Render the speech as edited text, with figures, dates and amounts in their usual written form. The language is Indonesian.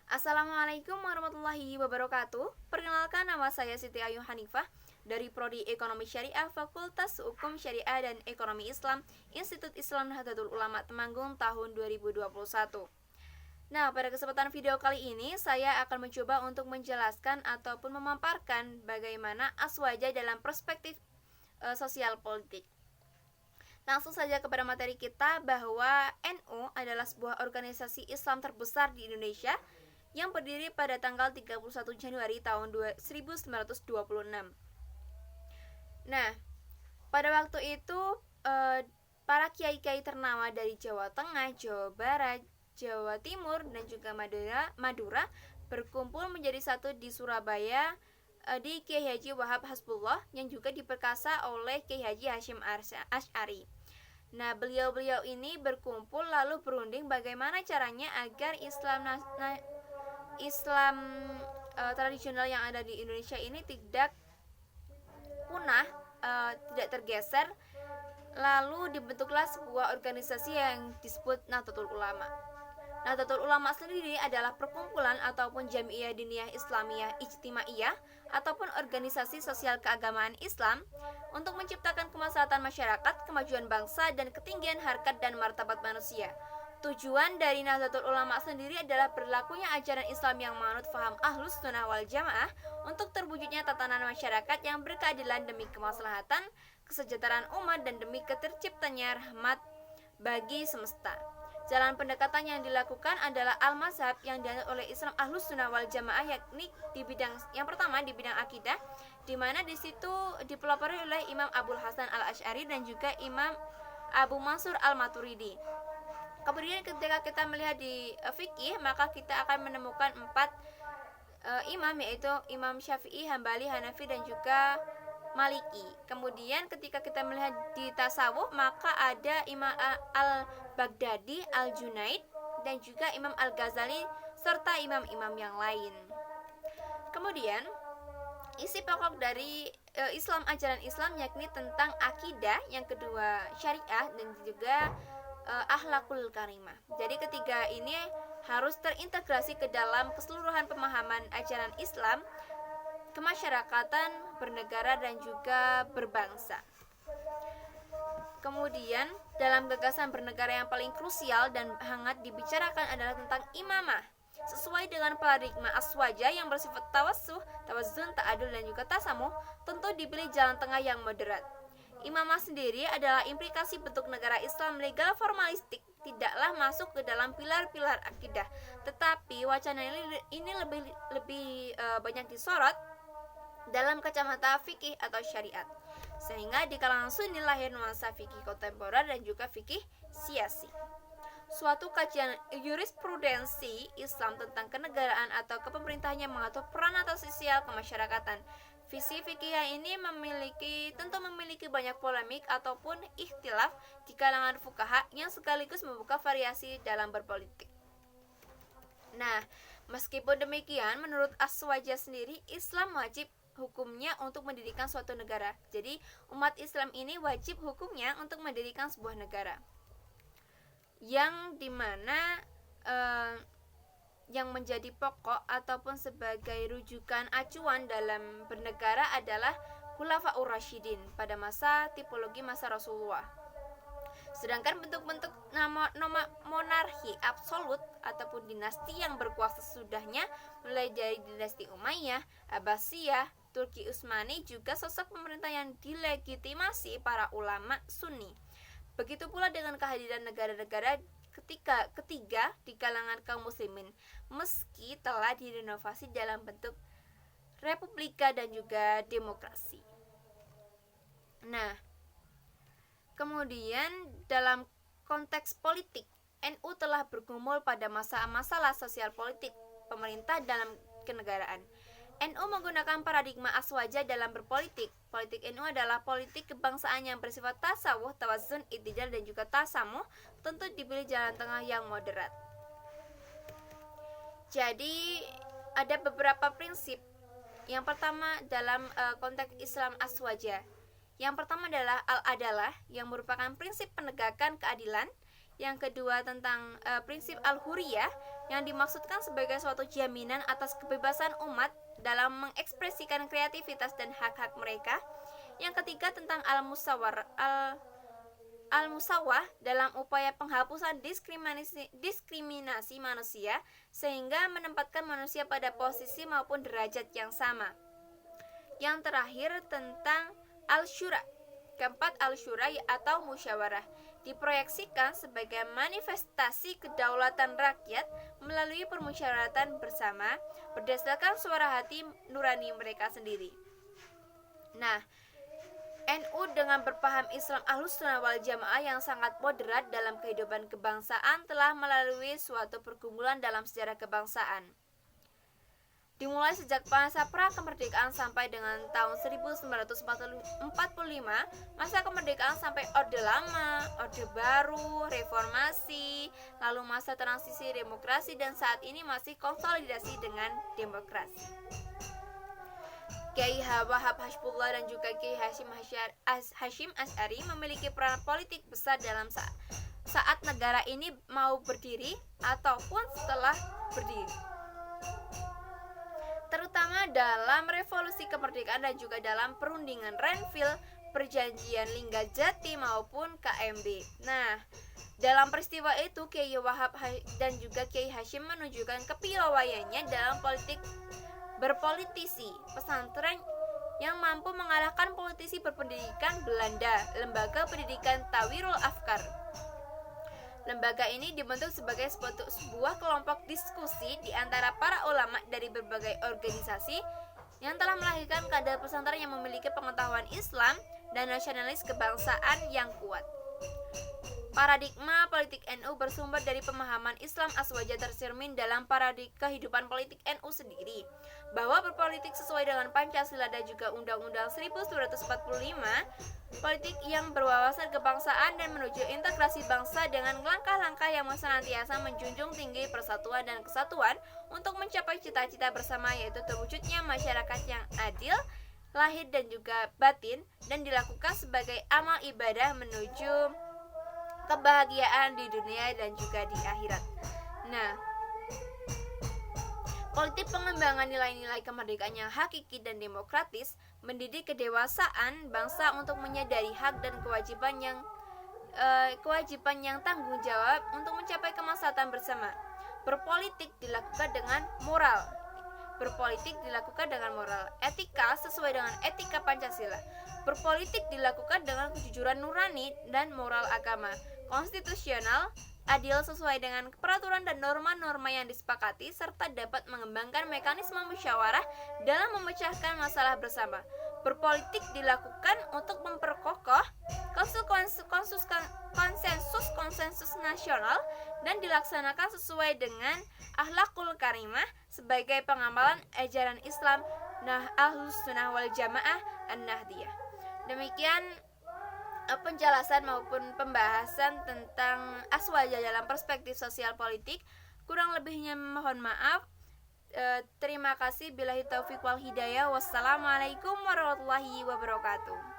Assalamualaikum warahmatullahi wabarakatuh. Perkenalkan, nama saya Siti Ayu Hanifah dari Prodi Ekonomi Syariah Fakultas Hukum Syariah dan Ekonomi Islam Institut Islam Nahdlatul Ulama Temanggung tahun 2021. Nah, pada kesempatan video kali ini saya akan mencoba untuk menjelaskan ataupun memaparkan bagaimana aswaja dalam perspektif sosial politik. Langsung saja kepada materi kita, bahwa NU adalah sebuah organisasi Islam terbesar di Indonesia yang berdiri pada tanggal 31 Januari tahun 1926. Nah, pada waktu itu para kiai-kiai ternama dari Jawa Tengah, Jawa Barat, Jawa Timur, dan juga Madura berkumpul menjadi satu di Surabaya di Kiai Haji Wahab Hasbullah yang juga diperkasa oleh Kiai Haji Hashim Asy'ari. Nah, beliau-beliau ini berkumpul lalu berunding bagaimana caranya agar Islam tradisional yang ada di Indonesia ini tidak punah, tidak tergeser. Lalu dibentuklah sebuah organisasi yang disebut Nahdlatul Ulama. Nahdlatul Ulama sendiri adalah perkumpulan ataupun Jami'iyah Diniyah Islamiyah Ijtimaiyah ataupun organisasi sosial keagamaan Islam untuk menciptakan kemaslahatan masyarakat, kemajuan bangsa, dan ketinggian harkat dan martabat manusia. Tujuan dari Nahdlatul Ulama sendiri adalah berlakunya ajaran Islam yang manut faham Ahlus Sunnah wal Jamaah untuk terwujudnya tatanan masyarakat yang berkeadilan demi kemaslahatan, kesejahteraan umat, dan demi keterciptanya rahmat bagi semesta. Jalan pendekatan yang dilakukan adalah al-mazhab yang dianut oleh Islam Ahlus Sunnah wal Jamaah, yakni di bidang yang pertama di bidang akidah, di mana di situ dipelopori oleh Imam Abul Hasan Al-Asy'ari dan juga Imam Abu Mansur Al-Maturidi. Kemudian ketika kita melihat di fikih, maka kita akan menemukan 4 imam, yaitu Imam Syafi'i, Hambali, Hanafi, dan juga Maliki. Kemudian ketika kita melihat di tasawuf, maka ada Imam Al-Baghdadi, Al-Junaid, dan juga Imam Al-Ghazali serta imam-imam yang lain. Kemudian isi pokok dari Islam, ajaran Islam, yakni tentang akidah, yang kedua syariah, dan juga akhlakul karimah. Jadi ketiga ini harus terintegrasi ke dalam keseluruhan pemahaman ajaran Islam, kemasyarakatan, bernegara, dan juga berbangsa. Kemudian dalam gagasan bernegara yang paling krusial dan hangat dibicarakan adalah tentang imamah, sesuai dengan paradigma aswaja yang bersifat tawazun, ta'adul, dan juga tasamuh. Tentu dipilih jalan tengah yang moderat. Imamah sendiri adalah implikasi bentuk negara Islam legal formalistik, tidaklah masuk ke dalam pilar-pilar akidah, tetapi wacana ini lebih banyak disorot dalam kacamata fikih atau syariat, sehingga di kalangan Sunni lahir nuansa fikih kontemporer dan juga fikih siasi. Suatu kajian jurisprudensi Islam tentang kenegaraan atau kepemerintahannya mengatur peran atau sosial kemasyarakatan. Visi fikih ini tentu memiliki banyak polemik ataupun ikhtilaf di kalangan fuqaha yang sekaligus membuka variasi dalam berpolitik. Nah, meskipun demikian, menurut aswaja sendiri, Islam wajib hukumnya untuk mendirikan suatu negara. Jadi umat Islam ini wajib hukumnya untuk mendirikan sebuah negara, yang dimana yang menjadi pokok ataupun sebagai rujukan acuan dalam bernegara adalah Khulafaur Rasyidin pada masa tipologi masa Rasulullah. Sedangkan bentuk-bentuk monarki absolut ataupun dinasti yang berkuasa sesudahnya, mulai dari dinasti Umayyah, Abbasiyah, Turki Utsmani, juga sosok pemerintah yang dilegitimasi para ulama Sunni. Begitu pula dengan kehadiran negara-negara ketiga di kalangan kaum muslimin, meski telah direnovasi dalam bentuk republika dan juga demokrasi. Nah, kemudian dalam konteks politik, NU telah bergumul pada masalah sosial politik pemerintah dalam kenegaraan. NU menggunakan paradigma aswaja dalam berpolitik. Politik NU adalah politik kebangsaan yang bersifat tasawuf, tawazun, i'tidal, dan juga tasamuh. Tentu dipilih jalan tengah yang moderat. Jadi ada beberapa prinsip. Yang pertama dalam konteks Islam aswaja. Yang pertama adalah al-adalah, yang merupakan prinsip penegakan keadilan. Yang kedua tentang prinsip al-huriyah, yang dimaksudkan sebagai suatu jaminan atas kebebasan umat dalam mengekspresikan kreativitas dan hak-hak mereka. Yang ketiga tentang al-musawah dalam upaya penghapusan diskriminasi manusia sehingga menempatkan manusia pada posisi maupun derajat yang sama. Yang terakhir tentang al-syura. Keempat, al-syura atau musyawarah diproyeksikan sebagai manifestasi kedaulatan rakyat melalui permusyawaratan bersama berdasarkan suara hati nurani mereka sendiri. Nah, NU dengan berpaham Islam Ahlus Sunnah wal Jamaah yang sangat moderat dalam kehidupan kebangsaan telah melalui suatu pergumulan dalam sejarah kebangsaan. Dimulai sejak masa pra-kemerdekaan sampai dengan tahun 1945, masa kemerdekaan sampai Orde Lama, Orde Baru, Reformasi, lalu masa transisi demokrasi dan saat ini masih konsolidasi dengan demokrasi. Kiai Wahab Hashbullah dan juga Kiai Hashim Asy'ari memiliki peran politik besar dalam saat negara ini mau berdiri ataupun setelah berdiri, terutama dalam revolusi kemerdekaan dan juga dalam perundingan Renville, perjanjian Linggajati maupun KMB. Nah, dalam peristiwa itu Kiai Wahab dan juga Kiai Hashim menunjukkan kepiawaiannya dalam berpolitisi pesantren yang mampu mengalahkan politisi berpendidikan Belanda, Lembaga Pendidikan Tawirul Afkar. Lembaga ini dibentuk sebagai sebuah kelompok diskusi di antara para ulama dari berbagai organisasi yang telah melahirkan kader pesantren yang memiliki pengetahuan Islam dan nasionalis kebangsaan yang kuat. Paradigma politik NU bersumber dari pemahaman Islam aswaja tercermin dalam paradigma kehidupan politik NU sendiri, bahwa berpolitik sesuai dengan Pancasila dan juga Undang-Undang 1945, politik yang berwawasan kebangsaan dan menuju integrasi bangsa dengan langkah-langkah yang senantiasa menjunjung tinggi persatuan dan kesatuan untuk mencapai cita-cita bersama, yaitu terwujudnya masyarakat yang adil, lahir dan juga batin, dan dilakukan sebagai amal ibadah menuju kebahagiaan di dunia dan juga di akhirat. Nah, politik pengembangan nilai-nilai kemerdekaan yang hakiki dan demokratis mendidik kedewasaan bangsa untuk menyadari hak dan kewajiban yang tanggung jawab untuk mencapai kemaslahatan bersama. Berpolitik dilakukan dengan moral. Etika sesuai dengan etika Pancasila. Berpolitik dilakukan dengan kejujuran nurani dan moral agama. Konstitusional, adil sesuai dengan peraturan dan norma-norma yang disepakati serta dapat mengembangkan mekanisme musyawarah dalam memecahkan masalah bersama. Berpolitik dilakukan untuk memperkokoh konsensus nasional dan dilaksanakan sesuai dengan akhlakul karimah sebagai pengamalan ajaran Islam Ahlus Sunnah wal Jamaah An-Nahdiyah. Demikian penjelasan maupun pembahasan tentang aswaja dalam perspektif sosial politik. Kurang lebihnya mohon maaf. Terima kasih. Billahi taufiq wal hidayah. Wassalamualaikum warahmatullahi wabarakatuh.